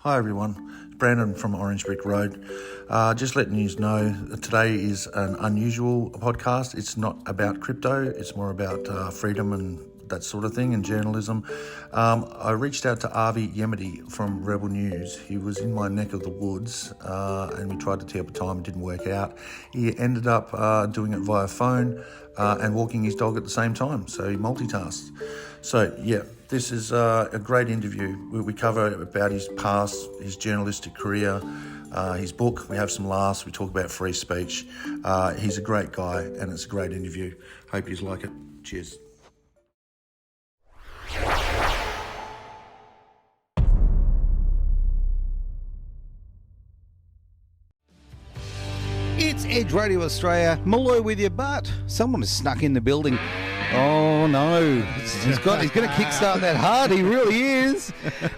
Hi everyone, Brandon from Orange Brick Road. Just letting you know that today is an unusual podcast. It's not about crypto, it's more about freedom and that sort of thing and journalism. I reached out to Avi Yemini from Rebel News. He was in my neck of the woods and we tried to tee up a time, it didn't work out. He ended up doing it via phone and walking his dog at the same time, so he multitasked. So yeah, this is a great interview. We cover about his past, his journalistic career, his book. We have some laughs. We talk about free speech. He's a great guy and it's a great interview. Hope you like it. Cheers. It's Edge Radio Australia. Malloy with you, but someone has snuck in the building. Oh no, he's going to kickstart that hard. He really is.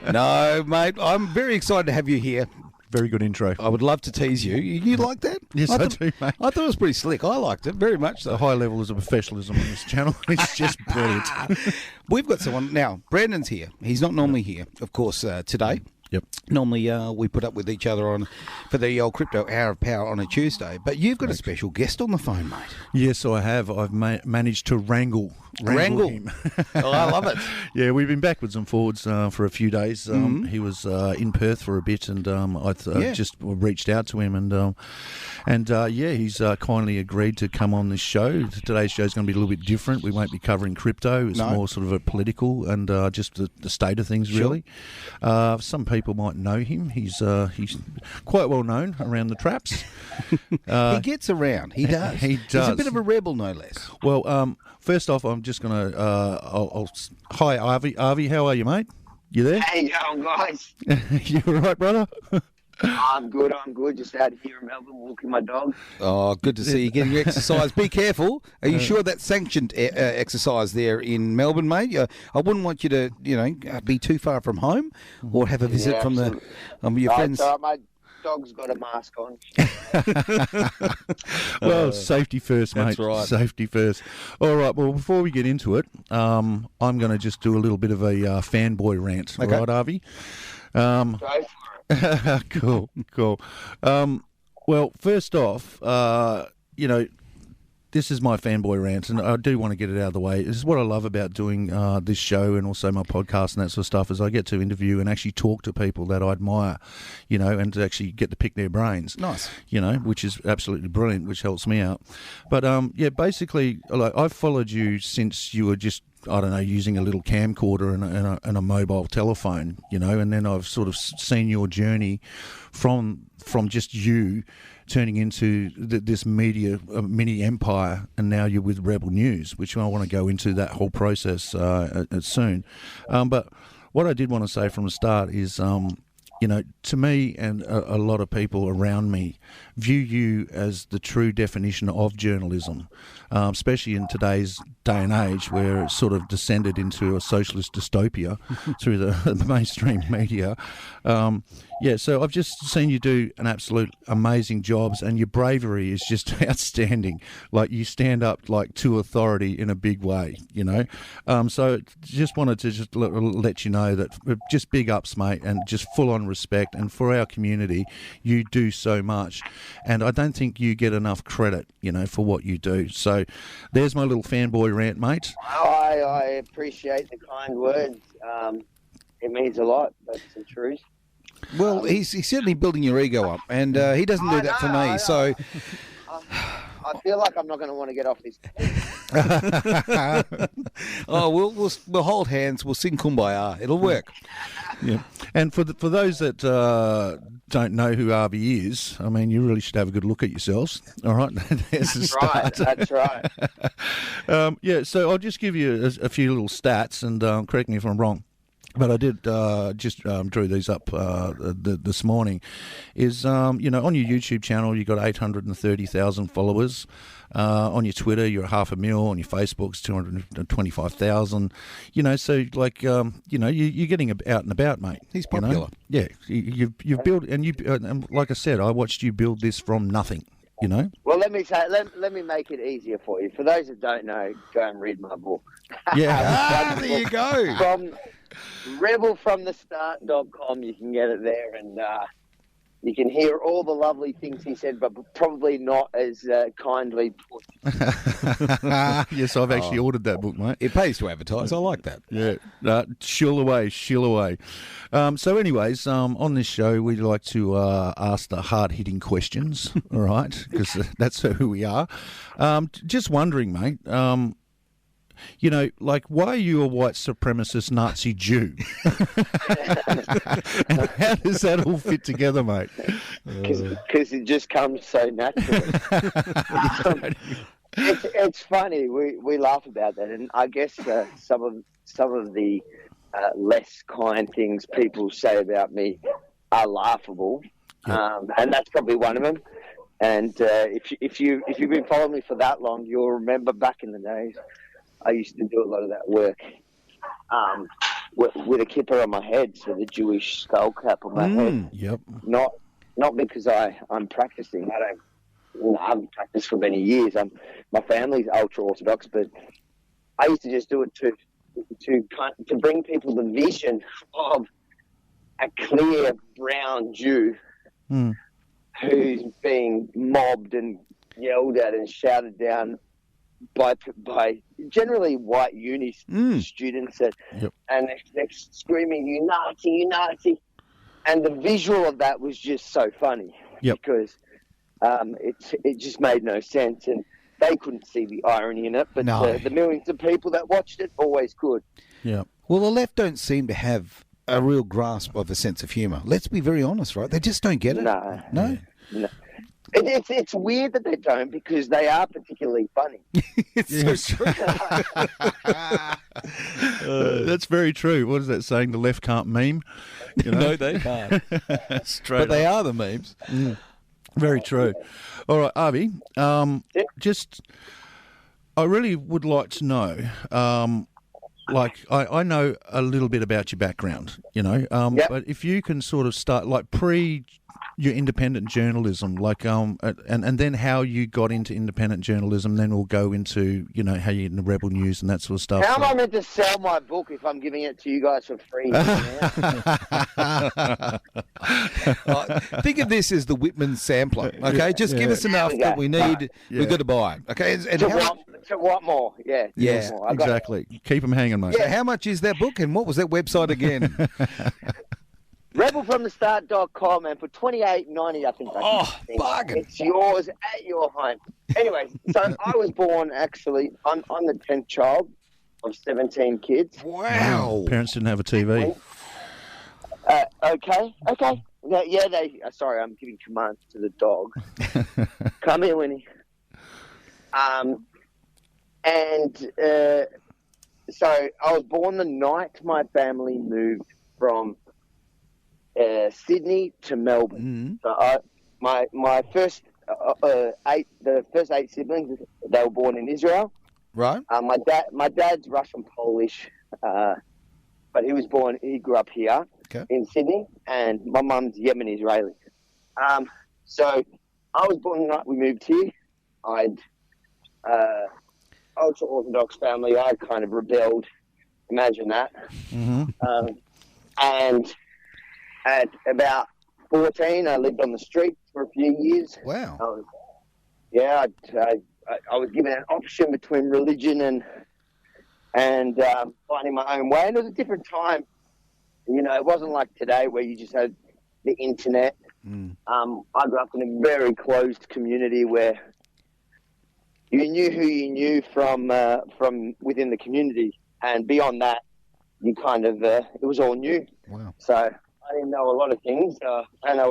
No, mate, I'm very excited to have you here. Very good intro. I would love to tease you. You like that? Yes, I do, mate. I thought it was pretty slick. I liked it very much. The high levels of professionalism on this channel. It's just brilliant. We've got someone now. Brandon's here. He's not normally here, of course. Today. Yep. Normally, we put up with each other for the old crypto hour of power on a Tuesday. But you've got a special guest on the phone, mate. Yes, I have. I've managed to wrangle him. Oh, I love it. Yeah, we've been backwards and forwards for a few days. He was in Perth for a bit, and I just reached out to him, and he's kindly agreed to come on this show. Today's show is going to be a little bit different. We won't be covering crypto. It's more sort of a political and just the state of things, really. Sure. Some people might know him. He's quite well known around the traps. He gets around. He does. He does. He's a bit of a rebel, no less. Well, first off, I'm just going to... Hi, Avi. Avi, how are you, mate? You there? Hey, yo, guys. You all right, brother? I'm good. Just out here in Melbourne walking my dog. Oh, good to see you getting your exercise. Be careful. Are you sure that's sanctioned exercise there in Melbourne, mate? I wouldn't want you to, be too far from home or have a visit from your friends. My dog's got a mask on. Well, safety first, mate. That's right. Safety first. All right, well, before we get into it, I'm going to just do a little bit of a fanboy rant. Okay. All right, Avi? Go for it. Cool. Well, first off, this is my fanboy rant, and I do want to get it out of the way. This is what I love about doing this show and also my podcast and that sort of stuff, is I get to interview and actually talk to people that I admire, and to actually get to pick their brains. Nice. Which is absolutely brilliant, which helps me out. But, basically, I've followed you since you were just, I don't know, using a little camcorder and a mobile telephone, and then I've sort of seen your journey from just you turning into this media mini empire, and now you're with Rebel News, which I want to go into that whole process soon. But what I did want to say from the start is, to me and a lot of people around me view you as the true definition of journalism, especially in today's day and age where it's sort of descended into a socialist dystopia through the mainstream media. So I've just seen you do an absolute amazing jobs, and your bravery is just outstanding. Like, you stand up to authority in a big way, So just wanted to just let you know that just big ups, mate, and just full on respect. And for our community, you do so much, and I don't think you get enough credit, for what you do. So there's my little fanboy rant, mate. I appreciate the kind words. It means a lot. That's the truth. Well, he's certainly building your ego up, and he doesn't do that for me. So I feel like I'm not going to want to get off this. We'll hold hands. We'll sing Kumbaya. It'll work. Yeah, and for those that don't know who Avi is, I mean, you really should have a good look at yourselves. All right, there's a start. That's right. So I'll just give you a few little stats, and correct me if I'm wrong. But I did just drew these up this morning. Is on your YouTube channel you've got 830,000 followers. On your Twitter you're 500,000. On your Facebook's 225,000. So you're getting out and about, mate. He's popular. Yeah, you've built, and like I said, I watched you build this from nothing. Well, let me make it easier for you. For those that don't know, go and read my book. Yeah, there you go. rebelfromthestart.com. You can get it there, and you can hear all the lovely things he said, but probably not as kindly put. Yes, I've actually ordered that book, mate. It pays to advertise. I like that. Yeah, shill away. So anyways, on this show, we like to ask the hard-hitting questions, all right, because that's who we are. Just wondering, mate, why are you a white supremacist Nazi Jew? And how does that all fit together, mate? Because it just comes so naturally. It's funny. We laugh about that, and I guess some of the less kind things people say about me are laughable, and that's probably one of them. And if you've been following me for that long, you'll remember back in the days I used to do a lot of that work with a kippah on my head, so the Jewish skull cap on my head. Yep. Not because I'm practicing. I haven't practiced for many years. My family's ultra orthodox, but I used to just do it to bring people the vision of a clear brown Jew who's being mobbed and yelled at and shouted down by generally white uni students, and they're screaming, "You Nazi, you Nazi!" And the visual of that was just so funny because it just made no sense, and they couldn't see the irony in it. But the millions of people that watched it always could. Yeah. Well, the left don't seem to have a real grasp of a sense of humour. Let's be very honest, right? They just don't get it. No. It's weird that they don't, because they are particularly funny. It's so true. That's very true. What is that saying? The left can't meme? No, they can't. But they are the memes. Very true. All right, Avi, I really would like to know, I know a little bit about your background, but if you can sort of start, your independent journalism, and then how you got into independent journalism, then we'll go into, how you're in the Rebel News and that sort of stuff. How am I meant to sell my book if I'm giving it to you guys for free? Think of this as the Whitman sampler, okay? Just give us enough that we need. We've got to buy it, okay? And to what more? Yeah. More. Exactly. Keep them hanging, mate. So how much is that book, and what was that website again? rebelfromthestart.com, and for $28.90, I think. Bargain! It's yours at your home. Anyway, so I was born, actually, I'm the 10th child of 17 kids. Wow! Parents didn't have a TV. Okay. Sorry, I'm giving commands to the dog. Come here, Winnie. So I was born the night my family moved from Sydney to Melbourne. So my first the first 8 siblings, they were born in Israel. Right. My dad's Russian Polish, but he grew up here in Sydney, and my mum's Yemeni Israeli. So I was born the night we moved here. I'd ultra Orthodox family. I kind of rebelled. Imagine that. And at about 14, I lived on the street for a few years. Wow. I was given an option between religion and finding my own way. And it was a different time. It wasn't like today where you just had the internet. I grew up in a very closed community where you knew who you knew from within the community, and beyond that, you kind of it was all new. Wow. So I didn't know a lot of things, and I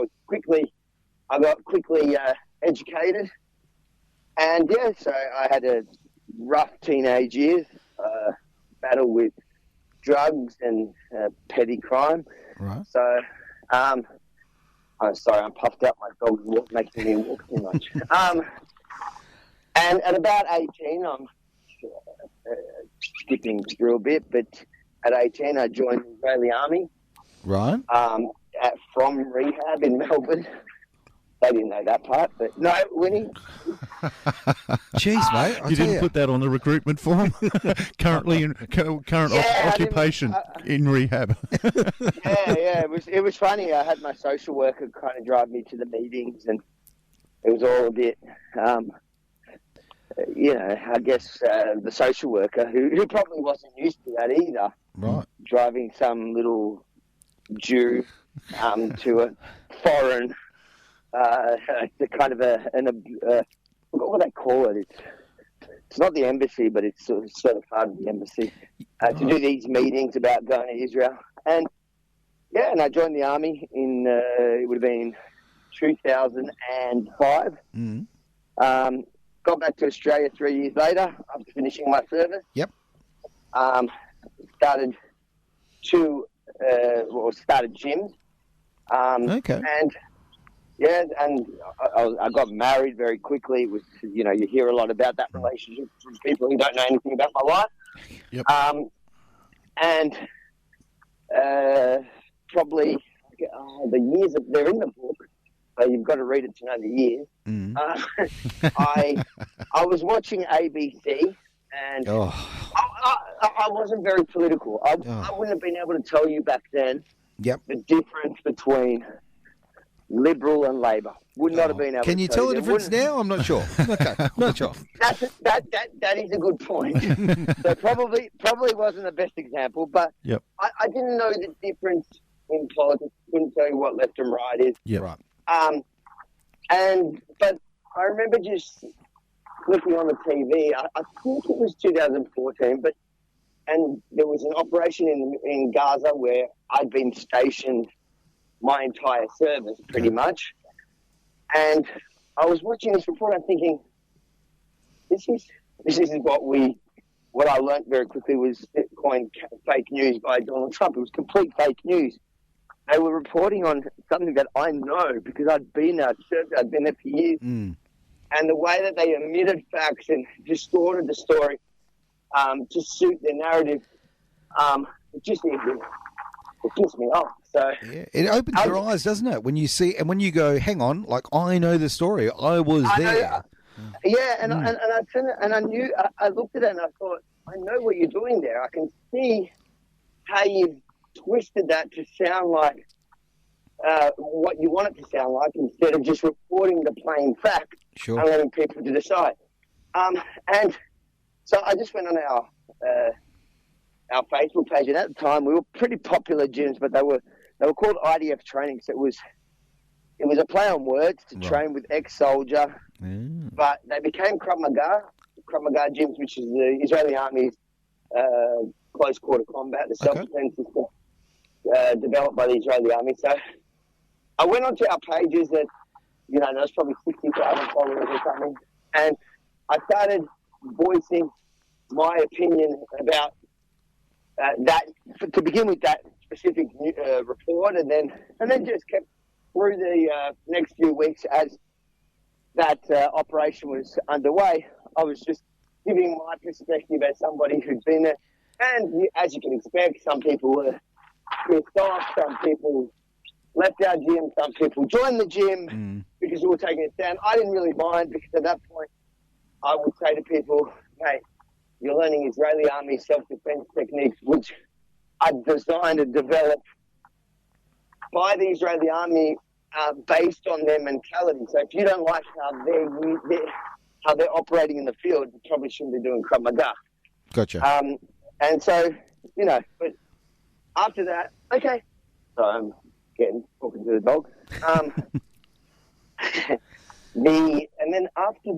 got quickly educated, and so I had a rough teenage years, battle with drugs and petty crime. Right. So, I'm sorry, I'm puffed up. My dog's making me walk too much. And at about 18, I'm skipping through a bit, but at 18, I joined the Israeli Army. Right. From rehab in Melbourne. They didn't know that part, but no, Winnie. Jeez, mate. You didn't put that on the recruitment form? Current occupation in rehab. Yeah. It was funny. I had my social worker kind of drive me to the meetings, and it was all a bit, I guess the social worker who probably wasn't used to that either. Right. Driving some little Jew to a foreign, kind of I forgot what they call it. It's not the embassy, but it's sort of part of the embassy to do these meetings about going to Israel. And I joined the army in it would have been 2005. Got back to Australia 3 years later after finishing my service. Yep. Started gyms. Okay. And I got married very quickly. It was, you hear a lot about that relationship from people who don't know anything about my life. Yep. Probably the years they're in the book. So you've got to read it to know the years. I was watching ABC, and I wasn't very political. I wouldn't have been able to tell you back then the difference between Liberal and Labor. Would not have been able. Can you tell the difference now? I'm not sure. Okay, not sure. That is a good point. So probably wasn't the best example, but I didn't know the difference in politics. Couldn't tell you what left and right is. Yeah, right. But I remember just looking on the TV. I think it was 2014, and there was an operation in Gaza where I'd been stationed my entire service, pretty much. And I was watching this report. I'm thinking, this is what I learned very quickly was coined fake news by Donald Trump. It was complete fake news. They were reporting on something that I know because I'd been there. I'd been there for years. And the way that they omitted facts and distorted the story to suit their narrative, it just pissed me off. So it opens your eyes, doesn't it? When you see and when you go, hang on, like I know the story. I was there. I knew. I looked at it and I thought, I know what you're doing there. I can see how you've twisted that to sound like what you want it to sound like instead of just reporting the plain fact and letting people to decide. And so I just went on our Facebook page, and at the time we were pretty popular gyms, but they were called IDF training. So it was a play on words to train with ex-soldier, but they became Krav Maga gyms, which is the Israeli Army's close quarter combat, the self-defense system developed by the Israeli Army. So I went onto our pages that, there was probably 60,000 followers or something, and I started voicing my opinion about that, to begin with that specific report, and then just kept through the next few weeks as that operation was underway. I was just giving my perspective as somebody who'd been there, and as you can expect, some people were pissed off, some people left our gym, some people joined the gym because we were taking it down. I didn't really mind because at that point I would say to people, hey, you're learning Israeli Army self-defense techniques, which are designed and developed by the Israeli Army based on their mentality. So if you don't like how they're operating in the field, you probably shouldn't be doing Krav Maga. Gotcha. And so, but after that, okay. So I'm talking to the dog. And then after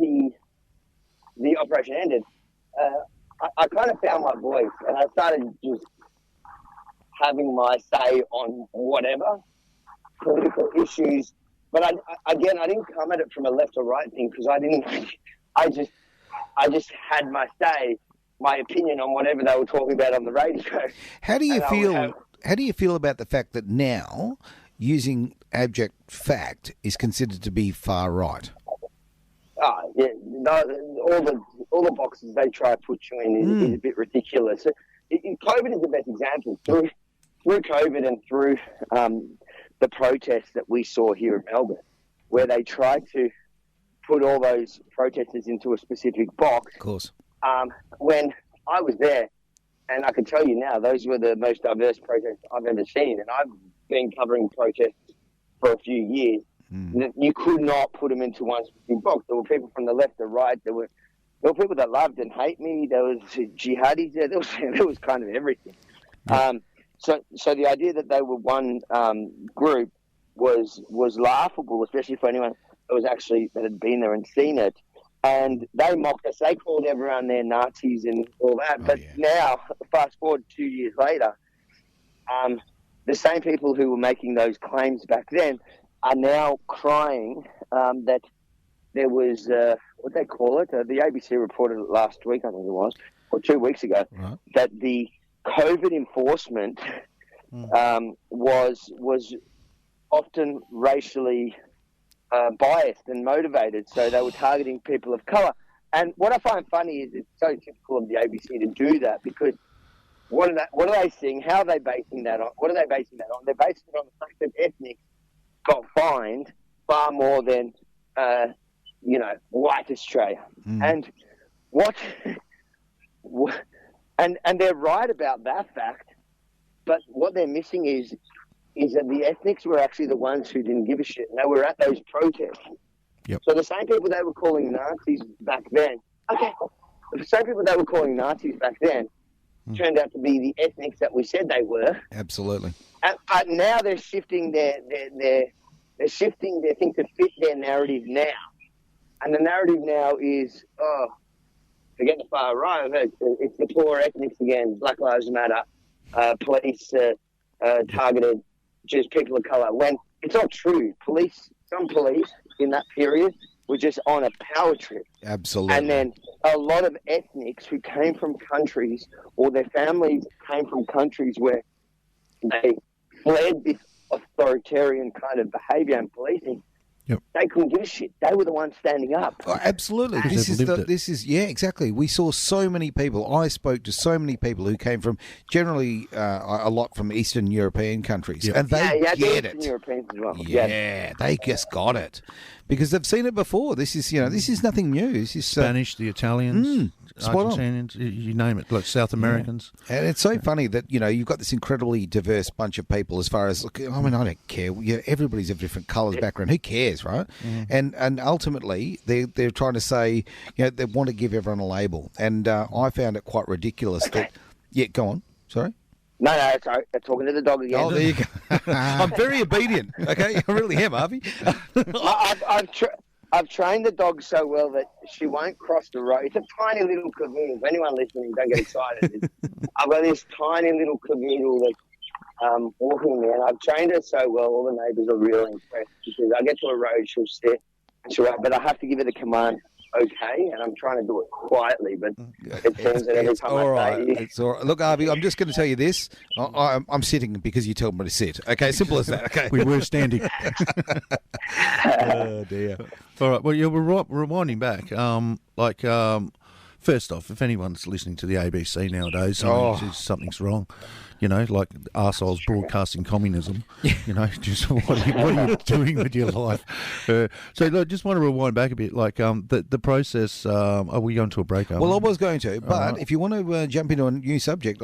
the operation ended, I kind of found my voice, and I started just having my say on whatever political issues. But I didn't come at it from a left or right thing because I just had my say, my opinion on whatever they were talking about on the radio. How do you feel? How do you feel about the fact that now using abject fact is considered to be far right? All the boxes they try to put you in is a bit ridiculous. COVID is the best example. Through COVID and through the protests that we saw here in Melbourne, where they tried to put all those protesters into a specific box. Of course. When I was there, and I can tell you now, those were the most diverse protests I've ever seen. And I've been covering protests for a few years. You could not put them into one specific box. There were people from the left, the right. There were people that loved and hate me. There was jihadis there. There was kind of everything. So the idea that they were one group was laughable, especially for anyone that had been there and seen it. And they mocked us. They called everyone their Nazis and all that. But now, fast forward 2 years later, the same people who were making those claims back then are now crying that there was, what they call it, the ABC reported it last week, I think it was, or 2 weeks ago, that the COVID enforcement was often racially biased and motivated, so they were targeting people of colour. And what I find funny is it's so typical of the ABC to do that, because what are they seeing? How are they basing that on? What are they basing that on? They're basing it on the fact that ethnics got fined far more than, white Australia. And and they're right about that fact, but what they're missing is that the ethnics were actually the ones who didn't give a shit, and they were at those protests. Yep. So the same people they were calling Nazis back then, the same people they were calling Nazis back then turned out to be the ethnics that we said they were. Absolutely. But now they're shifting their thing to fit their narrative now. And the narrative now is, forget the far right, it's the poor ethnics again, Black Lives Matter, police targeted just people of colour. When it's not true. Some police in that period were just on a power trip. Absolutely. And then a lot of ethnics who came from countries, or their families came from countries where they fled this authoritarian kind of behaviour and policing. Yep. They couldn't give a shit. They were the ones standing up. Oh, absolutely. This is exactly. We saw so many people. I spoke to so many people who came from generally a lot from Eastern European countries, and they get it. Europeans as well. Yeah, they just got it because they've seen it before. This is nothing new. This is Spanish, the Italians, Argentinians, you name it, like South Americans. Yeah. And it's so funny that you've got this incredibly diverse bunch of people. As far as I don't care. Everybody's of different colours, background. Who cares, right? And ultimately they're trying to say they want to give everyone a label, and I found it quite ridiculous that. Yeah, go on. Sorry. No, sorry. I'm talking to the dog again. Oh, there you go. I'm very obedient. Okay, I really am, Avi. I've trained the dog so well that she won't cross the road. It's a tiny little cavoodle. If anyone listening, don't get excited. I've got this tiny little cavoodle that's walking there, and I've trained her so well, all the neighbours are really impressed, because I get to a road, she'll sit, and she'll run, but I have to give her the command, okay, and I'm trying to do it quietly, but it seems that every time I say it. It's all right. Look, Avi, I'm just going to tell you this. I'm sitting because you told me to sit. Okay, simple as that. Okay. We were standing. Oh, dear. All right, well, we're rewinding back. First off, if anyone's listening to the ABC nowadays, something's wrong. Like arseholes broadcasting communism. Just what are you doing with your life? So I just want to rewind back a bit. The process. Are we going to a break? Well, I was going to, but if you want to jump into a new subject,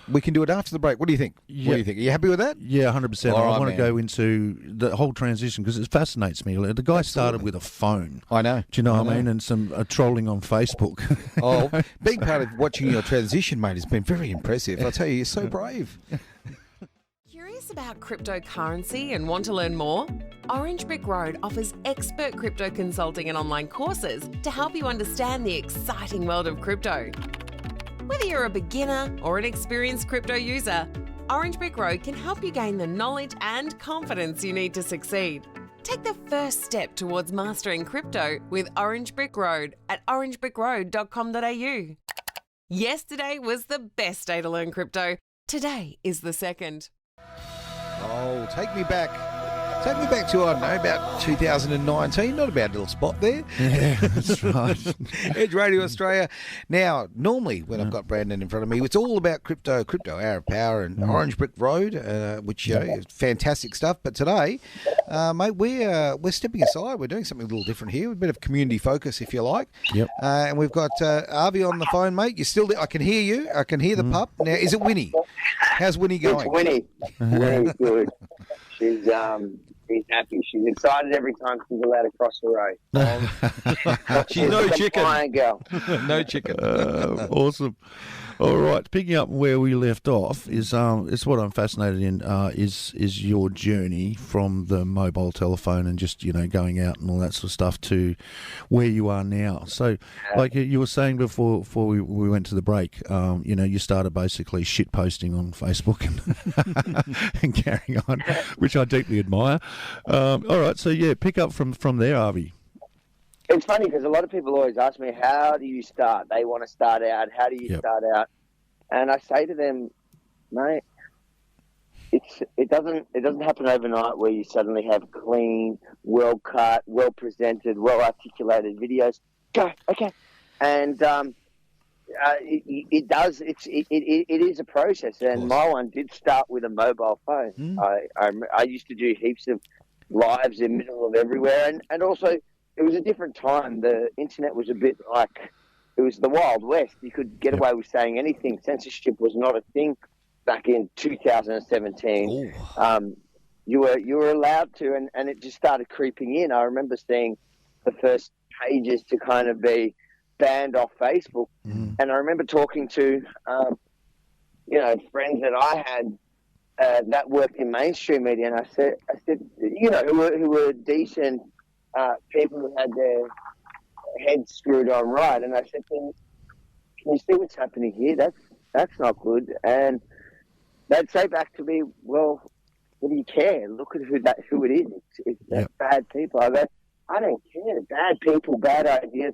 we can do it after the break. What do you think? Yeah. What do you think? Are you happy with that? Yeah, 100%. I want to go into the whole transition because it fascinates me. The guy started with a phone. I know. Do you know what I mean? And some trolling on Facebook. Being part of watching your transition, mate, has been very impressive. I tell you, you're so brave. Curious about cryptocurrency and want to learn more? Orange Brick Road offers expert crypto consulting and online courses to help you understand the exciting world of crypto. Whether you're a beginner or an experienced crypto user, Orange Brick Road can help you gain the knowledge and confidence you need to succeed. Take the first step towards mastering crypto with Orange Brick Road at orangebrickroad.com.au. Yesterday was the best day to learn crypto. Today is the second. Oh, take me back. Take me back to, about 2019. Not a bad little spot there. Yeah, that's right. Edge Radio Australia. Now, normally when I've got Brandon in front of me, it's all about crypto, Hour of Power and Orange Brick Road, which is fantastic stuff. But today, Mate, we're stepping aside. We're doing something a little different here. A bit of community focus, if you like. Yep. And we've got Avi on the phone, mate. You're still there. I can hear you. I can hear the pup. Now, is it Winnie? How's Winnie going? It's Winnie. Winnie's good. She's happy. She's excited every time she's allowed to cross the road. She's no chicken. Fine girl. No chicken. Awesome. All right, picking up where we left off is it's what I'm fascinated in is your journey from the mobile telephone and just going out and all that sort of stuff to where you are now. So, like you were saying before we went to the break, you started basically shit posting on Facebook and carrying on, which I deeply admire. All right, so pick up from there, Avi. It's funny because a lot of people always ask me, how do you start? They want to start out. How do you start out? And I say to them, mate, it doesn't happen overnight where you suddenly have clean, well cut, well presented, well articulated videos. Go, okay. And it does. It is a process. And my one did start with a mobile phone. I used to do heaps of lives in the middle of everywhere, and also. It was a different time. The internet was a bit like, it was the Wild West. You could get away with saying anything. Censorship was not a thing back in 2017. You were allowed to, and it just started creeping in. I remember seeing the first pages to kind of be banned off Facebook. And I remember talking to, friends that I had that worked in mainstream media, and I said, who were decent people who had their heads screwed on right, and I said, can you see what's happening here? That's not good. And they'd say back to me, well, what do you care? Look at who it is. It's bad people. I go, I don't care. Bad people, bad ideas.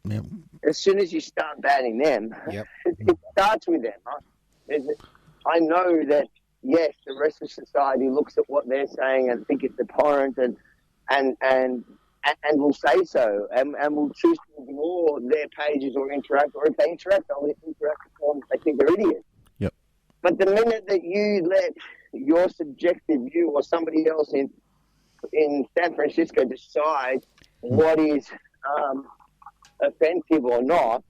Yep. As soon as you start banning them, it starts with them. Right? I know that, yes, the rest of society looks at what they're saying and think it's abhorrent and will say so, and will choose to ignore their pages or interact, or if they interact, they'll interact with them. They think they're idiots. Yep. But the minute that you let your subjective view or somebody else in San Francisco decide what is offensive or not,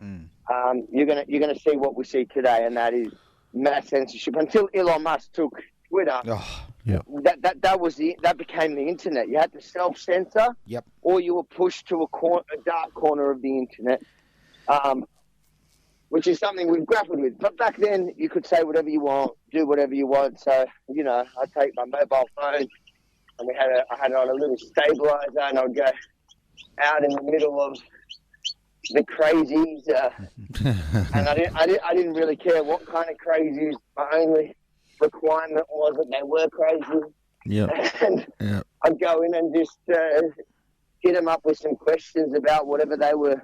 you're gonna see what we see today, and that is mass censorship. Until Elon Musk took Twitter. That became the internet. You had to self-censor, or you were pushed to a dark corner of the internet, which is something we've grappled with. But back then, you could say whatever you want, do whatever you want. So, I take my mobile phone, and I had it on a little stabilizer, and I would go out in the middle of the crazies, and I didn't really care what kind of crazies. My only requirement was that they were crazy. And I'd go in and just hit them up with some questions about whatever they were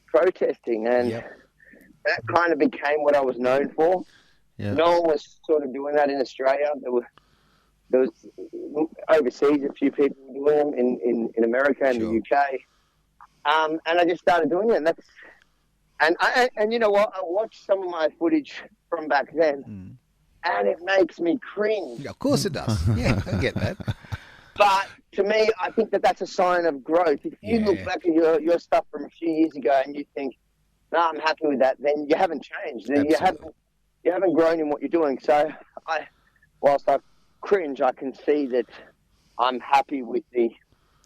protesting, and that kind of became what I was known for. No one was sort of doing that in Australia. There was overseas a few people were doing them in America and the UK, and I just started doing it. And you know what? I watched some of my footage from back then. And it makes me cringe. Yeah, of course it does. Yeah, I get that. But to me, I think that's a sign of growth. If you look back at your stuff from a few years ago and you think, no, I'm happy with that, then you haven't changed. Then you haven't grown in what you're doing. So whilst I cringe, I can see that I'm happy with the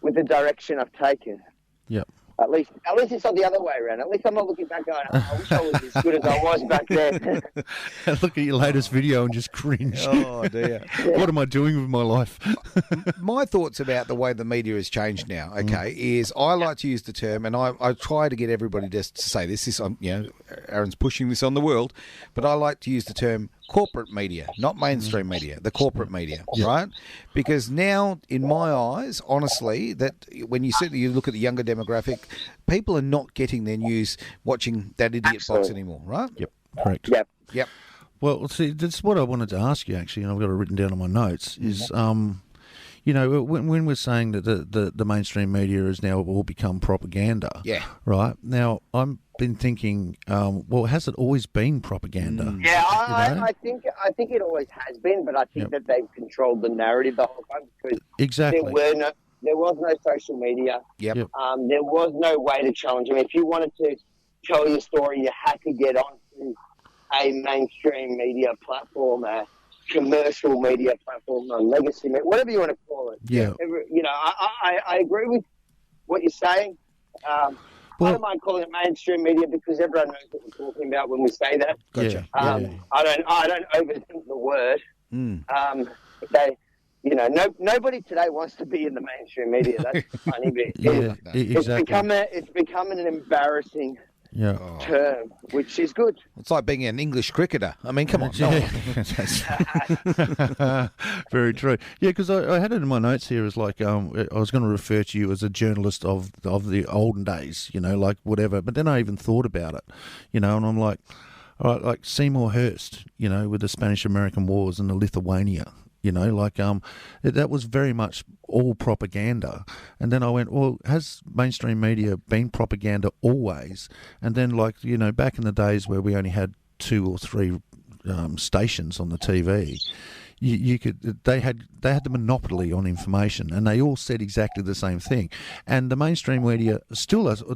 direction I've taken. Yep. At least it's not the other way around. At least I'm not looking back going, I wish I was as good as I was back then. Look at your latest video and just cringe. Oh, dear. What am I doing with my life? My thoughts about the way the media has changed now, is I like to use the term, and I try to get everybody just to say this. Aaron's pushing this on the world, but I like to use the term corporate media, not mainstream media, the corporate media, right? Because now, in my eyes, honestly, that when you look at the younger demographic, people are not getting their news watching that idiot box anymore, right? Yep, correct. Yep. Well, see, that's what I wanted to ask you, actually, and I've got it written down on my notes, is, you know, when we're saying that the mainstream media has now all become propaganda, Yeah. right? Now, I've been thinking, well, has it always been propaganda? Yeah, You know? I think it always has been, but I think that they've controlled the narrative the whole time because Exactly. there was no social media. Yep. Yep. There was no way to challenge them. If you wanted to tell your story, you had to get onto a mainstream media platform, a commercial media platform, a legacy media, whatever you want to call it. Yeah. You know, I agree with what you're saying. I don't mind calling it mainstream media because everyone knows what we're talking about when we say that. Gotcha. I don't overthink the word. Nobody today wants to be in the mainstream media. That's the funny bit. Exactly. It's becoming an embarrassing term, which is good. It's like being an English cricketer. I mean, come on. Very true. Yeah, because I had it in my notes here as like I was going to refer to you as a journalist of the olden days, you know, like whatever. But then I even thought about it, you know, and I'm like, all right, like Seymour Hirst, you know, with the Spanish-American Wars and the Lithuania. You know, like that was very much all propaganda. And then I went, well, has mainstream media been propaganda always? And then, like, you know, back in the days where we only had 2 or 3 stations on the TV, they had the monopoly on information, and they all said exactly the same thing. And the mainstream media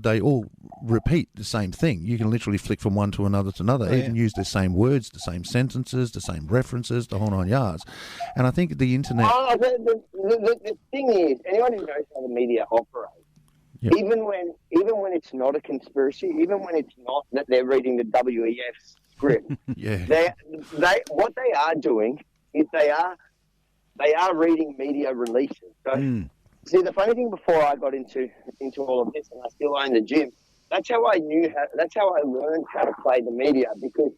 they all repeat the same thing. You can literally flick from one to another, even use the same words, the same sentences, the same references, the whole 9 yards. And I think the internet. The thing is, anyone who knows how the media operates, even when it's not a conspiracy, even when it's not that they're reading the WEF script, what they are doing is they are reading media releases. So, see, the funny thing before I got into all of this, and I still own the gym, that's how I learned how to play the media, because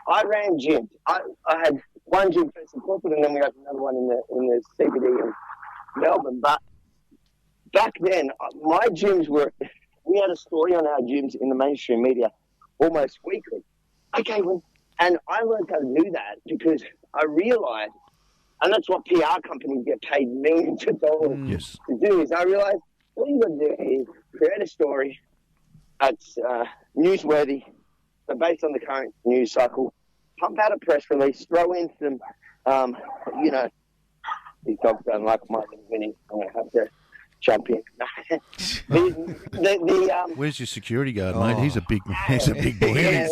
I ran gyms. I had one gym first in corporate, and then we had another one in the CBD in Melbourne. But back then, my gyms we had a story on our gyms in the mainstream media almost weekly. Okay, and I learned how to do that because I realized, and that's what PR companies get paid millions of dollars to do, is I realized all you got to do is create a story that's newsworthy, so based on the current news cycle, pump out a press release, throw in some, these dogs don't like my winning. I'm going to have to jump in. Where's your security guard, mate? He's a big boy.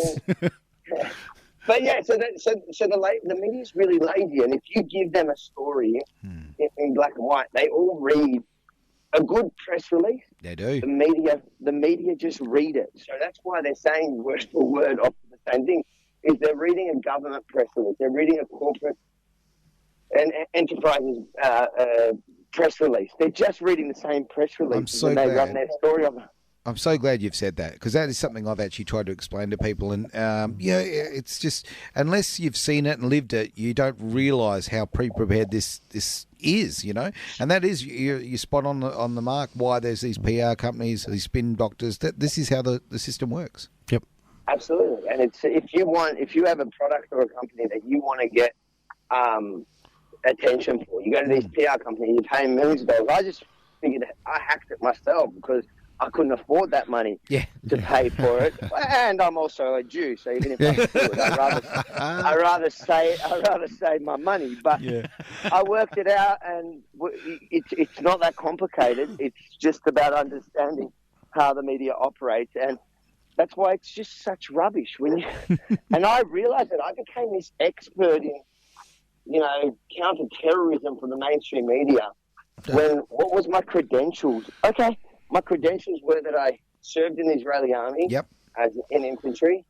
But yeah, so the media's really lazy, and if you give them a story in black and white, they all read a good press release. They do. The media just read it, so that's why they're saying word for word off the same thing. Is they're reading a government press release, they're reading a corporate and enterprises press release. They're just reading the same press release when they run their story on it. I'm so glad you've said that, because that is something I've actually tried to explain to people. And, it's just, unless you've seen it and lived it, you don't realise how pre-prepared this is, you know. And that is, you're spot on the mark, why there's these PR companies, these spin doctors. That this is how the system works. Yep. Absolutely. And it's if you have a product or a company that you want to get attention for, you go to these PR companies, you pay them millions of dollars. I just figured I hacked it myself because I couldn't afford that money to pay for it, and I'm also a Jew, so even if I could, I'd rather save my money. But I worked it out, and it's not that complicated. It's just about understanding how the media operates, and that's why it's just such rubbish. And I realized that I became this expert in, counter-terrorism from the mainstream media. What was my credentials? Okay. My credentials were that I served in the Israeli army as in infantry,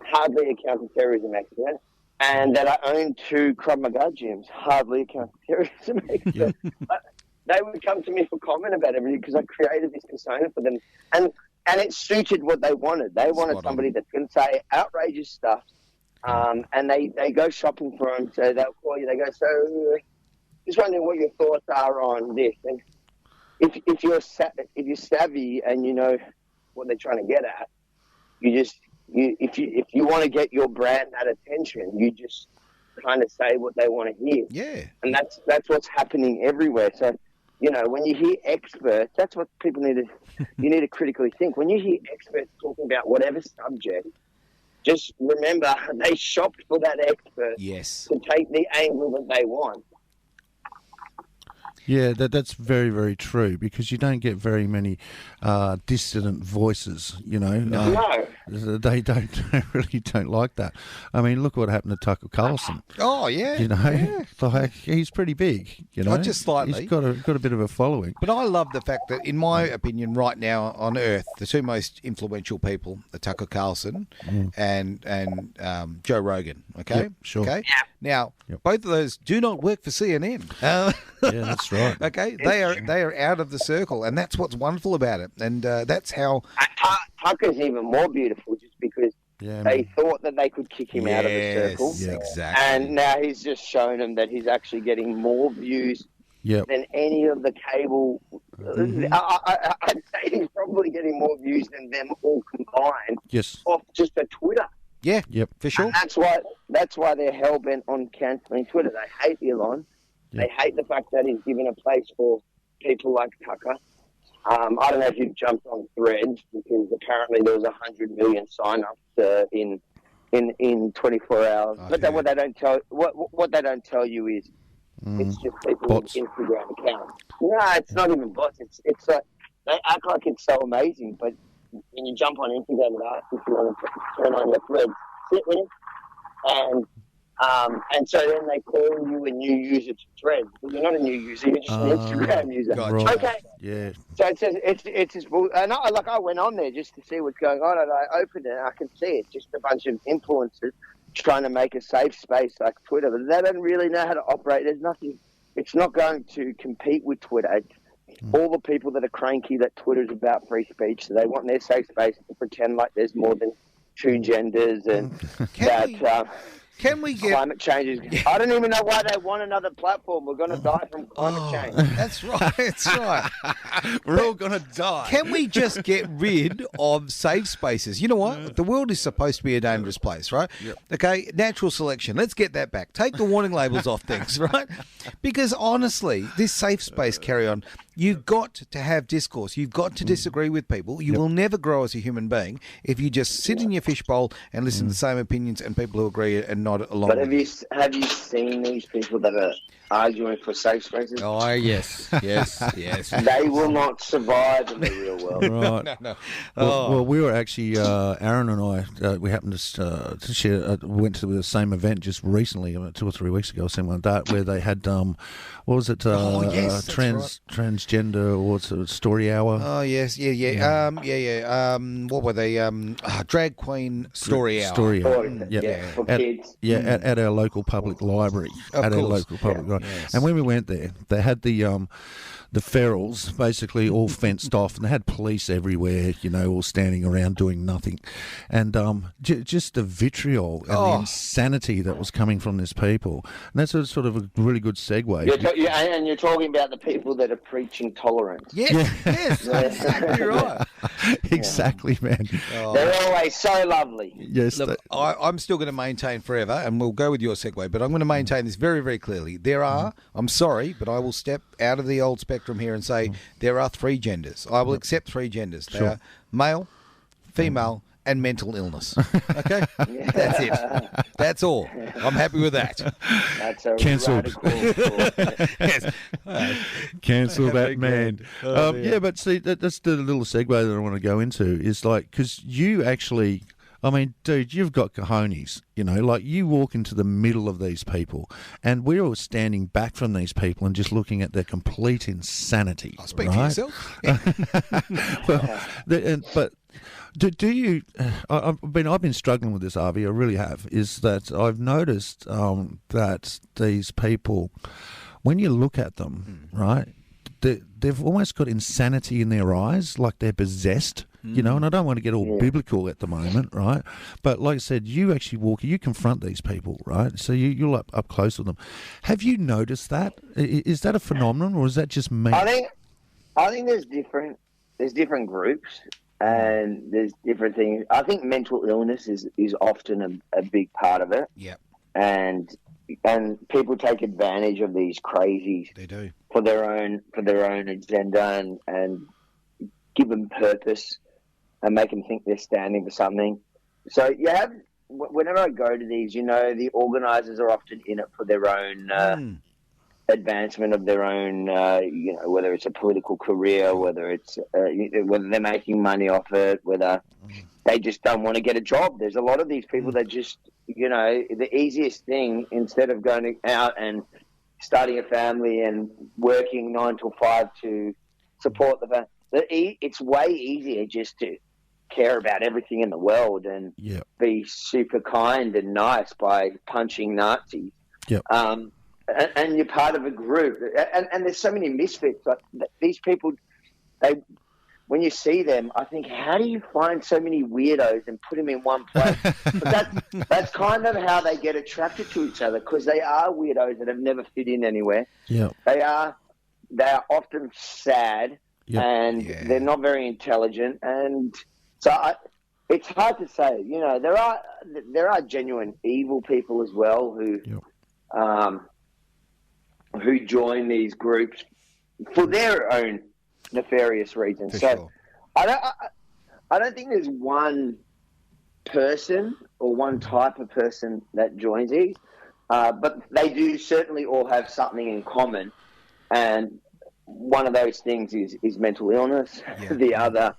hardly a counter-terrorism expert, and that I owned 2 Krav Maga gyms, hardly a counter-terrorism expert. But they would come to me for comment about everything because I created this persona for them, and it suited what they wanted. They wanted somebody that's going to say outrageous stuff, and they go shopping for them, so they'll call you. They go, so just wondering what your thoughts are on this. And if you're savvy and you know what they're trying to get at, if you want to get your brand that attention, you just kind of say what they want to hear. Yeah. And that's what's happening everywhere. So, you know, when you hear experts, that's what people need to, you need to critically think. When you hear experts talking about whatever subject, just remember they shopped for that expert Yes. to take the angle that they want. Yeah, that's very, very true, because you don't get very many dissident voices, you know. No. They really don't like that. I mean, look what happened to Tucker Carlson. Oh, yeah. You know, like, he's pretty big, you know. Just slightly. He's got a bit of a following. But I love the fact that, in my opinion, right now on Earth, the two most influential people are Tucker Carlson and Joe Rogan. Okay, Yep, sure. Okay. Now, both of those do not work for CNN. Yeah, that's right. Okay, they are out of the circle, and that's what's wonderful about it. And that's how. Tucker's even more beautiful, just because they thought that they could kick him out of the circle. Yes, exactly. And now he's just shown them that he's actually getting more views than any of the cable. I'd say he's probably getting more views than them all combined. Yes. Off just a Twitter. Yeah. Yep. For sure. And that's why they're hell bent on cancelling Twitter. They hate Elon. They hate the fact that he's given a place for people like Tucker. I don't know if you've jumped on Threads, because apparently there was 100 million sign-ups in 24 hours. But what they don't tell you is it's just people with Instagram accounts. No, it's not even bots. It's like they act like it's so amazing, but when you jump on Instagram and ask if you want to turn on your Threads, sit with it, and so then they call you a new user to Threads, but you're not a new user, you're just an Instagram user. Right. Okay. Yeah. So it's just, and I went on there just to see what's going on, and I opened it and I can see it's just a bunch of influencers trying to make a safe space like Twitter, but they don't really know how to operate. There's nothing. It's not going to compete with Twitter. It's all the people that are cranky that Twitter's about free speech, so they want their safe space to pretend like there's more than two genders and Can we get climate change is, I don't even know why they want another platform. We're going to die from climate change. That's right. That's right. We're all going to die. Can we just get rid of safe spaces? You know what? The world is supposed to be a dangerous place, right? Yep. Okay, natural selection. Let's get that back. Take the warning labels off things, right? Because honestly, this safe space carry on. You've got to have discourse. You've got to disagree with people. You will never grow as a human being if you just sit in your fishbowl and listen to the same opinions and people who agree and nod along. But have you seen these people that are arguing for safe spaces? Oh, yes. Yes. They will not survive in the real world. Right. No. Well, we were actually, Aaron and I, we happened to share, went to the same event just recently, 2 or 3 weeks ago, something like that, where they had, what was it, transgender, or what's it, story hour? Oh, yes, yeah. What were they? Drag queen story hour. Story hour. For kids. At our local public library. Of course. Yes. And when we went there, they had the ferals basically all fenced off, and they had police everywhere, you know, all standing around doing nothing. And just the vitriol and the insanity that was coming from these people. And that's sort of a really good segue. And you're talking about the people that are preaching tolerance. Yes, exactly right. Exactly, man. They're always so lovely. Yes. Look, I'm still going to maintain forever, and we'll go with your segue, but I'm going to maintain this very, very clearly. There are, I'm sorry, but I will step out of the old spectrum here and say there are 3 genders. I will accept 3 genders. They are male, female, and mental illness. Okay? That's it. That's all. I'm happy with that. That's a Cancelled. Yes. Cancel that man. Yeah, but see, that's the little segue that I want to go into, is like, because you actually, I mean, dude, you've got cojones, you know, like you walk into the middle of these people, and we're all standing back from these people and just looking at their complete insanity. I'll speak right? for yourself. But do you? I've been struggling with this, Avi. I really have. Is that I've noticed that these people, when you look at them, right, they've almost got insanity in their eyes, like they're possessed. You know, and I don't want to get all biblical at the moment, right? But like I said, you actually you confront these people, right? So you're up close with them. Have you noticed that? Is that a phenomenon, or is that just me? I think there's different groups, and there's different things. I think mental illness is often a big part of it. Yeah. And and people take advantage of these crazies. They do. For their own agenda and give them purpose and make them think they're standing for something. So whenever I go to these, the organisers are often in it for their own advancement of their own, whether it's a political career, whether it's whether they're making money off it, whether they just don't want to get a job. There's a lot of these people that just, the easiest thing, instead of going out and starting a family and working 9 to 5 to support the family, it's way easier just to care about everything in the world and be super kind and nice by punching Nazis. Yep. And you're part of a group. And there's so many misfits. Like, these people, when you see them, I think, how do you find so many weirdos and put them in one place? But that's kind of how they get attracted to each other, because they are weirdos that have never fit in anywhere. Yeah. They are often sad, and they're not very intelligent. And so it's hard to say. There are genuine evil people as well who join these groups for their own nefarious reasons. For so sure. I don't think there's one person or one type of person that joins these, but they do certainly all have something in common. And one of those things is mental illness. Yeah. The other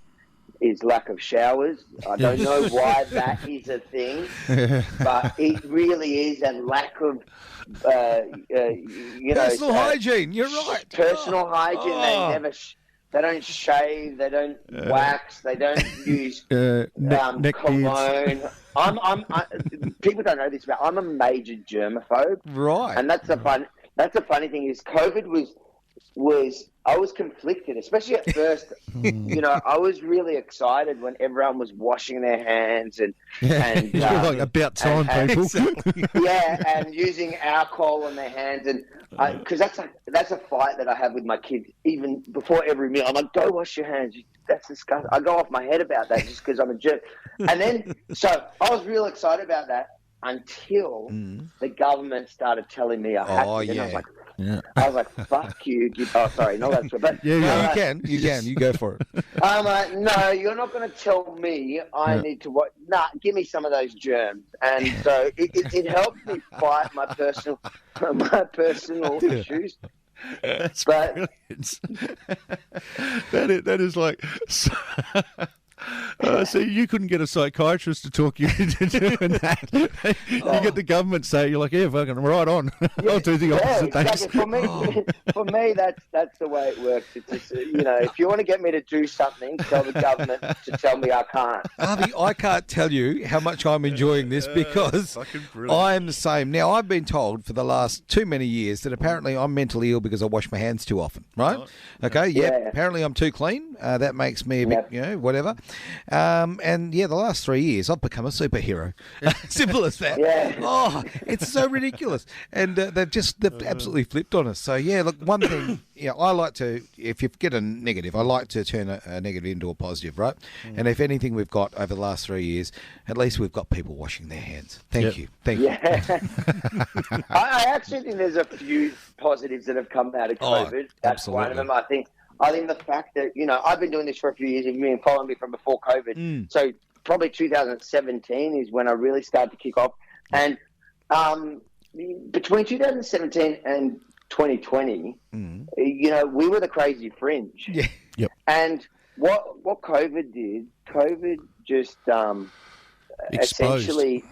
is lack of showers. I don't know why that is a thing, but it really is a lack of, personal hygiene. You're right. Personal hygiene. They don't shave. They don't wax. They don't use neck cologne. People don't know this, but I'm a major germaphobe. Right. And that's the funny thing is, COVID was I was conflicted, especially at first. I was really excited when everyone was washing their hands and you're like, about time, people. and using alcohol on their hands, and because that's a fight that I have with my kids. Even before every meal, I'm like, "Go wash your hands." That's disgusting. I go off my head about that just because I'm a jerk. And then, so I was real excited about that until the government started telling me I had to. And I was like, I was like, fuck you. Oh, sorry, no, that's but you can. You go for it. I'm like, no, you're not going to tell me I need to what? Nah, give me some of those germs. And so it helped me fight my personal issues. That's brilliant. That is like. So you couldn't get a psychiatrist to talk you into doing that. You get the government say, you're like, yeah, fucking right on. I'll do the opposite. Exactly. For me, that's the way it works. It's just, if you want to get me to do something, tell the government to tell me I can't. Avi, I can't tell you how much I'm enjoying this because I'm the same. Now, I've been told for the last too many years that apparently I'm mentally ill because I wash my hands too often, right? Okay, apparently I'm too clean. That makes me a bit, whatever. The last 3 years I've become a superhero. Simple as that. Yeah. Oh, it's so ridiculous. And they've absolutely flipped on us. So look, one thing, I like to, if you get a negative, I like to turn a negative into a positive, right? And if anything we've got over the last 3 years, at least we've got people washing their hands. Thank you. I actually think there's a few positives that have come out of COVID. That's absolutely. One of them. I think the fact that, I've been doing this for a few years. You've been following me from before COVID. So probably 2017 is when I really started to kick off. And between 2017 and 2020, we were the crazy fringe. Yeah. Yep. And what COVID did, COVID just essentially,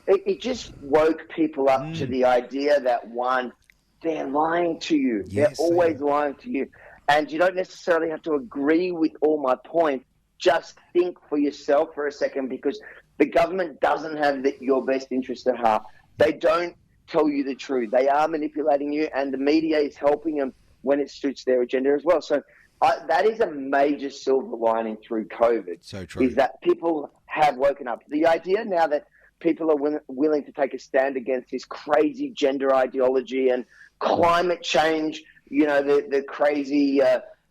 it just woke people up to the idea that, one, they're lying to you. Yes, they're always lying to you. And you don't necessarily have to agree with all my points. Just think for yourself for a second, because the government doesn't have your best interest at heart. They don't tell you the truth. They are manipulating you, and the media is helping them when it suits their agenda as well. So that is a major silver lining through COVID. So true. Is that people have woken up. The idea now that people are willing to take a stand against this crazy gender ideology and climate change, the crazy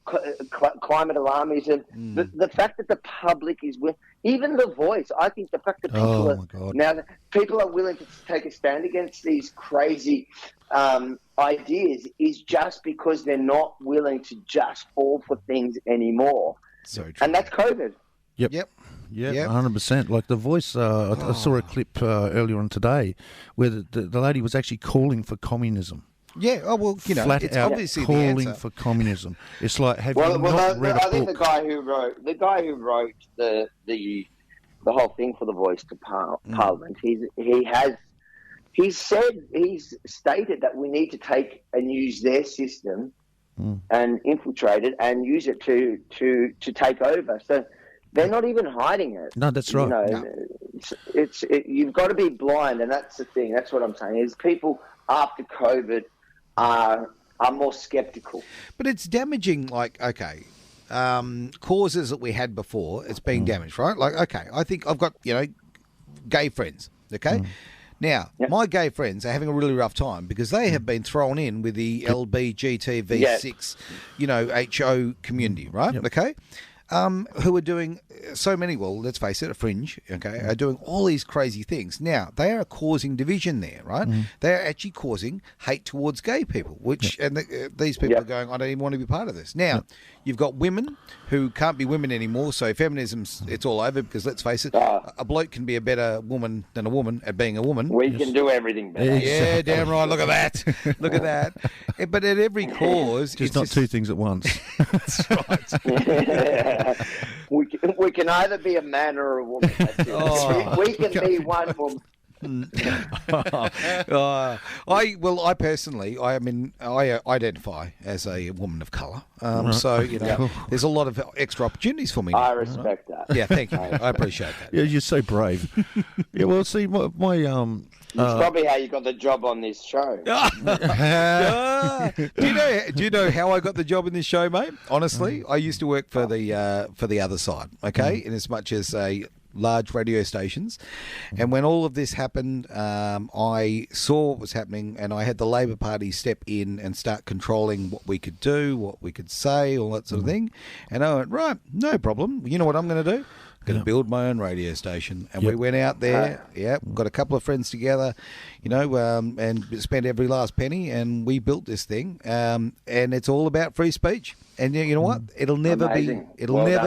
climate alarmism. The fact that the public is even The Voice. I think the fact that people are willing to take a stand against these crazy ideas is just because they're not willing to just fall for things anymore. So true. And that's COVID. Yep. Yeah, 100%. Like The Voice, I saw a clip earlier on today where the lady was actually calling for communism. Yeah, oh, well, you know, flat it's out obviously calling the answer. for communism. It's like, have you not read a book? I think the guy who wrote the whole thing for The Voice to Parliament, he's stated that we need to take and use their system and infiltrate it and use it to take over. So they're not even hiding it. No, that's right. You know, you've got to be blind, and that's the thing. That's what I'm saying. Is people after COVID are more skeptical. But it's damaging, like, causes that we had before, it's being damaged, right? Like, okay, I think I've got, gay friends, okay? Now, my gay friends are having a really rough time because they have been thrown in with the LBGTV6, HO community, right? Okay? Who are doing so many, well, let's face it, a fringe, okay, are doing all these crazy things. Now, they are causing division there, right? They are actually causing hate towards gay people, which, and these people are going, I don't even want to be part of this. Now, you've got women who can't be women anymore, so feminism's, it's all over because, let's face it, a bloke can be a better woman than a woman at being a woman. We can do everything better. Yeah, damn right, look at that. Look at that. But at every cause... Just not two things at once. That's right. We can either be a man or a woman. We can be one woman. I personally, I identify as a woman of colour. So there's a lot of extra opportunities for me now. I respect that. Yeah, thank you. I appreciate that. Yeah, you're so brave. Yeah, well, see, my It's probably how you got the job on this show. Do you know how I got the job in this show, mate? Honestly, I used to work for the other side, okay? In as much as large radio stations. And when all of this happened, I saw what was happening, and I had the Labor Party step in and start controlling what we could do, what we could say, all that sort of thing. And I went, right, no problem. You know what I'm going to do? Going to build my own radio station. And we went out there, got a couple of friends together, and spent every last penny, and we built this thing. And it's all about free speech. And you know what? It'll never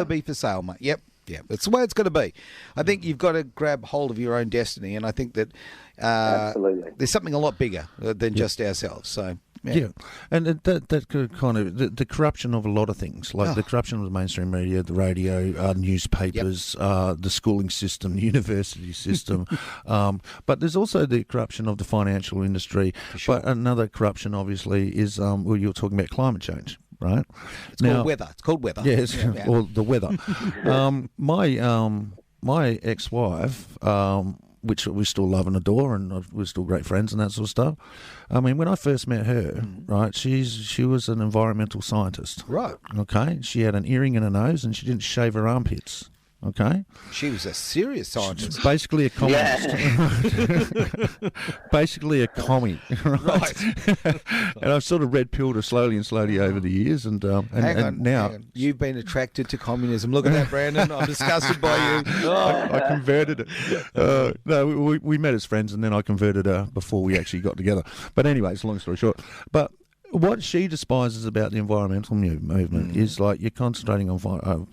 be for sale, mate. Yep. Yeah, that's the way it's going to be. I think you've got to grab hold of your own destiny, and I think that there's something a lot bigger than just ourselves. So and that kind of the corruption of a lot of things, like the corruption of the mainstream media, the radio, newspapers, the schooling system, the university system, but there's also the corruption of the financial industry. But another corruption, obviously, is you're talking about climate change. Right. It's called weather. It's called weather. Yes, or the weather. My ex-wife, which we still love and adore, and we're still great friends and that sort of stuff. I mean, when I first met her, right, she was an environmental scientist. Right. Okay. She had an earring in her nose, and she didn't shave her armpits. Okay. She was a serious scientist. Basically a communist. Basically a commie. Right. And I've sort of red-pilled her slowly over the years. And hang on. You've been attracted to communism. Look at that, Brandon. I'm disgusted by you. I converted it. No, we met as friends, and then I converted her before we actually got together. But anyway, it's a long story short. But what she despises about the environmental movement is like you're concentrating on,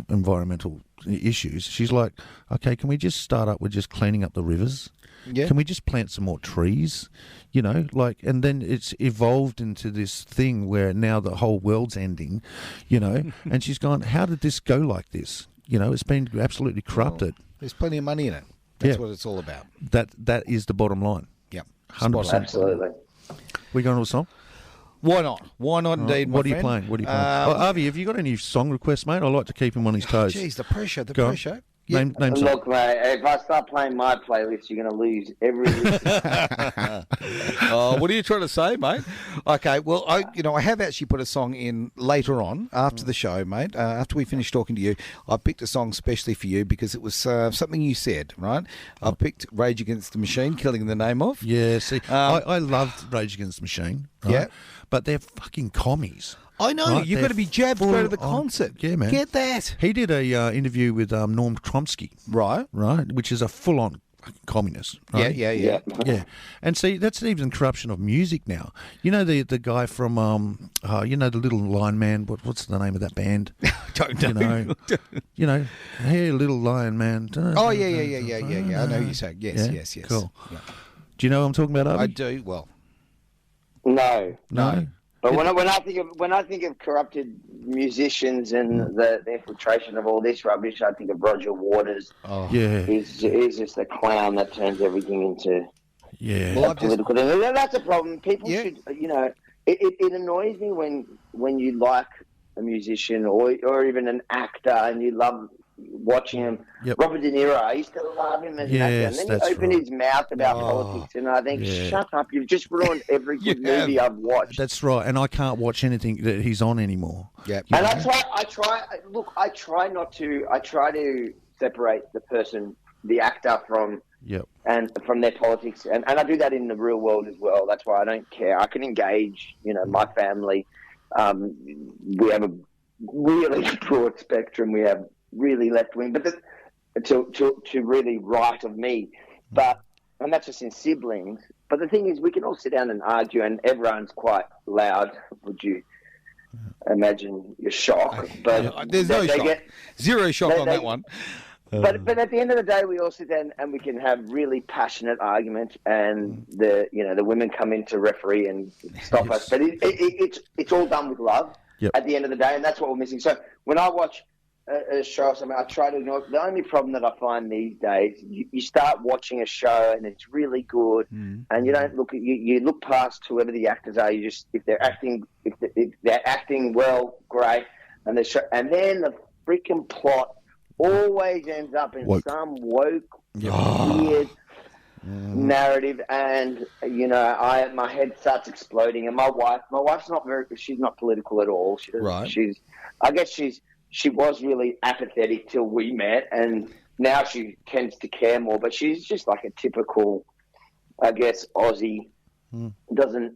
environmental issues. She's like, okay, can we just start up with just cleaning up the rivers? Yeah. Can we just plant some more trees? And then it's evolved into this thing where now the whole world's ending, and she's gone, how did this go like this? It's been absolutely corrupted. Well, there's plenty of money in it. That's what it's all about. That is the bottom line. Yep. 100%. Absolutely. We going to a song? Why not? Why not, indeed, my What are you playing? Avi, have you got any song requests, mate? I like to keep him on his toes. Jeez, the pressure. Pressure. Yeah. Name song. Look, mate, if I start playing my playlist, you're going to lose every what are you trying to say, mate? Okay, well, I have actually put a song in later on after the show, mate. After we finish talking to you, I picked a song specially for you because it was something you said, right? I picked Rage Against the Machine, Killing in the Name of. Yeah, see, I loved Rage Against the Machine, right? Yeah. But they're fucking commies. I know. Right, You've they're got to be jabbed to go full to the on- concert. Yeah, man. Get that. He did a interview with Norm Chomsky, Right. which is a full-on communist. Right? Yeah. Yeah, and see, that's even corruption of music now. You know the guy from the Little Lion Man. What's the name of that band? Don't know. Hey, Little Lion Man. Oh, yeah. I know who you're saying. Yes. Cool. Yeah. Do you know what I'm talking about, Avi? I do. Well, No. No. But when I think of corrupted musicians and the infiltration of all this rubbish, I think of Roger Waters. oh. Yeah. He's just a clown that turns everything into Yeah. Well, I've just, political thing. And that's a problem. People Yeah. should, it annoys me when you like a musician or even an actor and you love watching him. Yep. Robert De Niro, I used to love him as an actor. Yes, And then that's he opened right. his mouth about Oh, politics, and I think, yeah. shut up! You've just ruined every good You have. movie I've watched. That's right, and I can't watch anything that he's on anymore. yeah. And I try not to. I try to separate the actor from Yep. their politics, and I do that in the real world as well. That's why I don't care. I can engage. My family. We have a really broad spectrum. We have really left wing, but to really right of me. And that's just in siblings. But the thing is, we can all sit down and argue, and everyone's quite loud. Would you imagine your shock? But There's no they shock. get- Zero shock on they- that one. But at the end of the day, we all sit down and we can have really passionate arguments, and the women come in to referee and stop us. But it's all done with love. Yep. At the end of the day, and that's what we're missing. So when I watch a show or something, I try to ignore. The only problem that I find these days, you start watching a show and it's really good, and you don't look at you look past whoever the actors are. You just if they're acting well, great, and then the freaking plot always ends up in Woke. some woke, weird narrative, and my head starts exploding. And my wife's she's not political at all. She doesn't, Right. She was really apathetic till we met, and now she tends to care more. But she's just like a typical, I guess, Aussie. Doesn't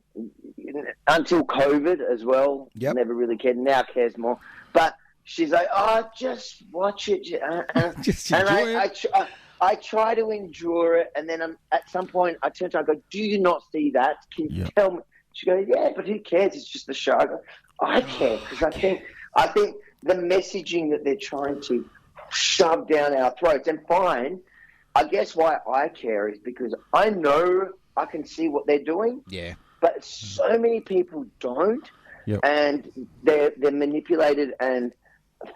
until COVID as well. Yep. Never really cared. Now cares more. But she's like, oh, just watch it. Just and enjoy it. I try to endure it, and then at some point I turn to her and go, do you not see that? Can you tell me? She goes, yeah, but who cares? It's just a show. I go, I care, because I think the messaging that they're trying to shove down our throats, and fine, I guess why I care is because I know I can see what they're doing, Yeah. but so many people don't, Yep. and they're manipulated and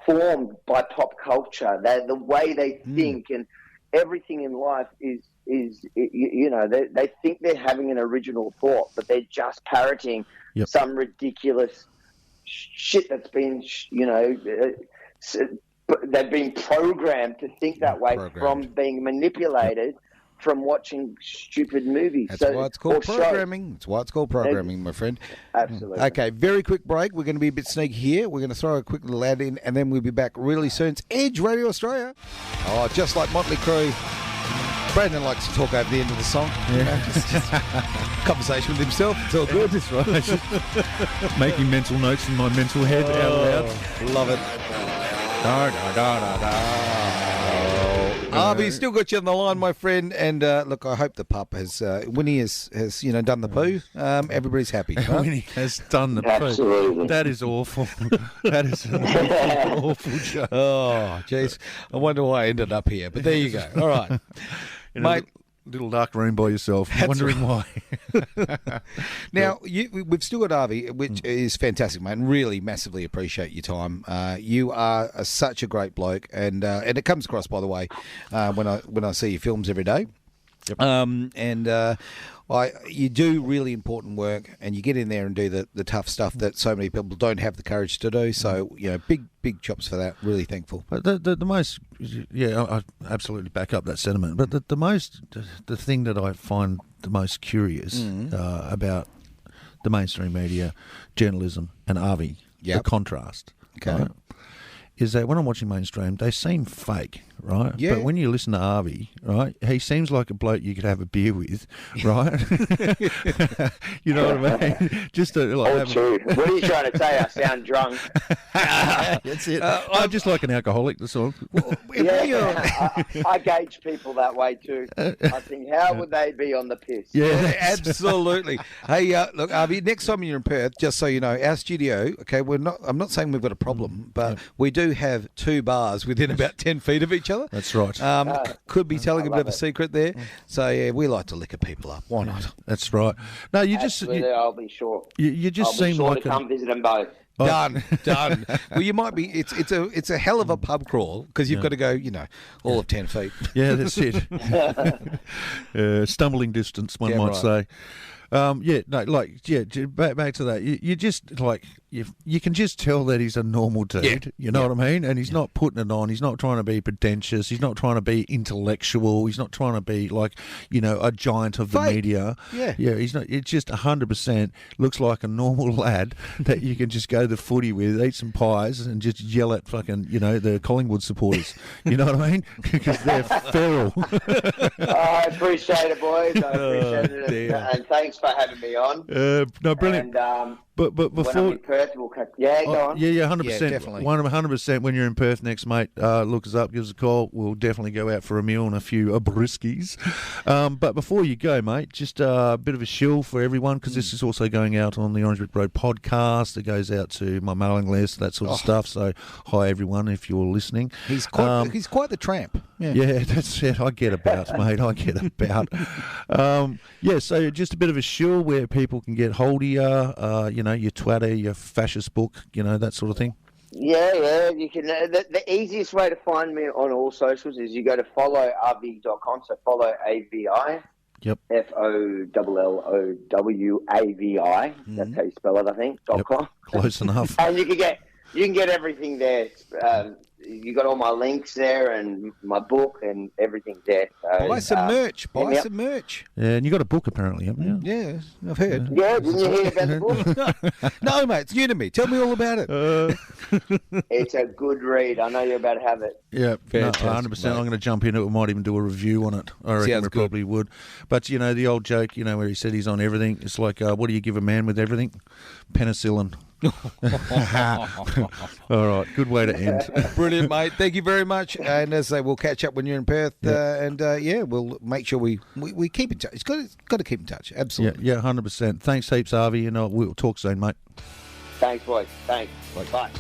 formed by pop culture. The way they think and everything in life is they think they're having an original thought, but they're just parroting Yep. some ridiculous shit that's been they've been programmed to think that way from being manipulated from watching stupid movies. That's why it's called or shows. programming. That's why it's called programming, my friend. Absolutely. Okay, very quick break. We're going to be a bit sneaky here. We're going to throw a quick little ad in, and then we'll be back really soon. It's Edge Radio Australia. Oh, just like Motley Crue. Brandon likes to talk over the end of the song. Yeah. Just conversation with himself. It's all good. That's right. Making mental notes in my mental head out loud. Love it. Da, da, da, da, da. Avi, still got you on the line, my friend. And look, I hope the pup has, Winnie has done the poo. Everybody's happy. Right? Winnie has done the poo. Absolutely. That is awful. That is an awful, awful joke. Oh, jeez. I wonder why I ended up here. But there you go. All right. In a Mate. little dark room by yourself, wondering why. Now, we've still got Avi, which is fantastic, mate, and really massively appreciate your time. You are such a great bloke, and it comes across, by the way, when I see your films every day. Yep. You do really important work, and you get in there and do the tough stuff that so many people don't have the courage to do. So, big chops for that. Really thankful. But the most, I absolutely back up that sentiment. But the thing that I find the most curious about the mainstream media, journalism, and Avi, Yep. the contrast, Okay. right, is that when I'm watching mainstream, they seem fake. right? Yeah. But when you listen to Avi, right, he seems like a bloke you could have a beer with, right? You know what I mean? Just to, like, All have true. What are you trying to say? I sound drunk. That's it. I'm just like an alcoholic, that's all. Yeah, I gauge people that way too. I think, how would they be on the piss? Yeah, Absolutely. Hey, look, Avi, next time you're in Perth, just so you know, our studio, okay, I'm not saying we've got a problem, but we do have 2 bars within about 10 feet of each other. That's right. Could be telling a bit of a secret there. So, yeah, we like to liquor people up. Why not? That's right. No, you just I'll be sure. you just I'll be seem sure like to come visit them both. Done. Well, you might be. It's a hell of a pub crawl because you've got to go, all of 10 feet. Yeah, that's it. Stumbling distance, one might say. Back to that. You just like you can just tell that he's a normal dude. Yeah. You know what I mean? And he's not putting it on. He's not trying to be pretentious. He's not trying to be intellectual. He's not trying to be like a giant of the Fake. media. Yeah. He's not. It just 100% looks like a normal lad that you can just go to the footy with, eat some pies, and just yell at fucking the Collingwood supporters. You know what I mean? Because they're feral. I appreciate it, boys. I appreciate it, dear. and thanks for having me on. No, brilliant. And but when I'm before. in Perth, we'll cut. Yeah, go on. Yeah, 100%. Yeah, definitely. 100% when you're in Perth next, mate, look us up, give us a call. We'll definitely go out for a meal and a few briskies. But before you go, mate, just a bit of a shill for everyone, because this is also going out on the Orange Brick Road podcast. It goes out to my mailing list, that sort of stuff. So, hi, everyone, if you're listening. He's quite the tramp. Yeah, that's it. I get about, mate. I get about. So just a bit of a shill where people can get hold of you, your Twitter, your fascist book, that sort of thing. Yeah, you can. The easiest way to find me on all socials is you go to followavi.com. So follow AVI. Yep. FOLLOWAVI. That's how you spell it, I think. .com. Close enough. And you can get everything there. You got all my links there and my book and everything there. So, Buy some merch. Buy some merch. Yeah, and you got a book apparently, haven't you? Yeah, I've heard. Yeah, didn't you hear about the book? No, mate, it's new to me. Tell me all about it. It's a good read. I know you're about to have it. Yeah, Fantastic, 100%. mate. I'm going to jump into it. We might even do a review on it. I reckon Sounds we good. probably would. But, the old joke, where he said he's on everything. It's like, what do you give a man with everything? Penicillin. All right, good way to end. Brilliant, mate. Thank you very much. And as I say, we'll catch up when you're in Perth. We'll make sure we keep in touch. It's got to keep in touch. Absolutely. Yeah, 100%. Thanks heaps, Avi, and we'll talk soon, mate. Thanks, boys. Thanks. Bye.